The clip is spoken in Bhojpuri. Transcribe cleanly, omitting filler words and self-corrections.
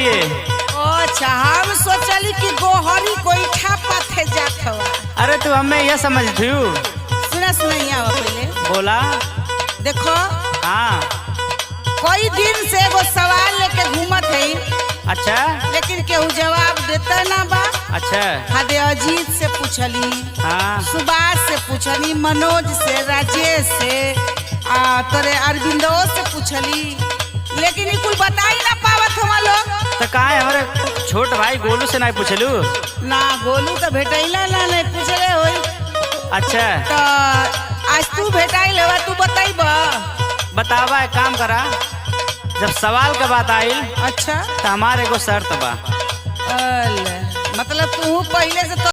लिए। अच्छा हम सोचली कि गोहरी गोईठा पाथे जात हवा। अरे तू हमें यह समझ थी। सुना सुनाइया पहले बोला। देखो हाँ कोई दिन से वो सवाल लेके घूमत है, अच्छा लेकिन केहू जवाब देता ना बा। अच्छा हदे अजीत से पूछली, हाँ सुभाष से पूछली, मनोज से, राजेश से, तोरे अरविंदो से पूछली, लेकिन ई कुल बता ही ना पावत हम लोग। तो कहा हमारे छोट भाई गोलू से नहीं पूछलू? ना गोलू तो भेटैला ना नहीं पूछले होई। अच्छा तो आज तू भेटाइल हवा, तू बताइब। बतावा एक काम करा, जब सवाल के बात आई अच्छा तो हमारे एगो शर्त बा। मतलब तू पहले से तो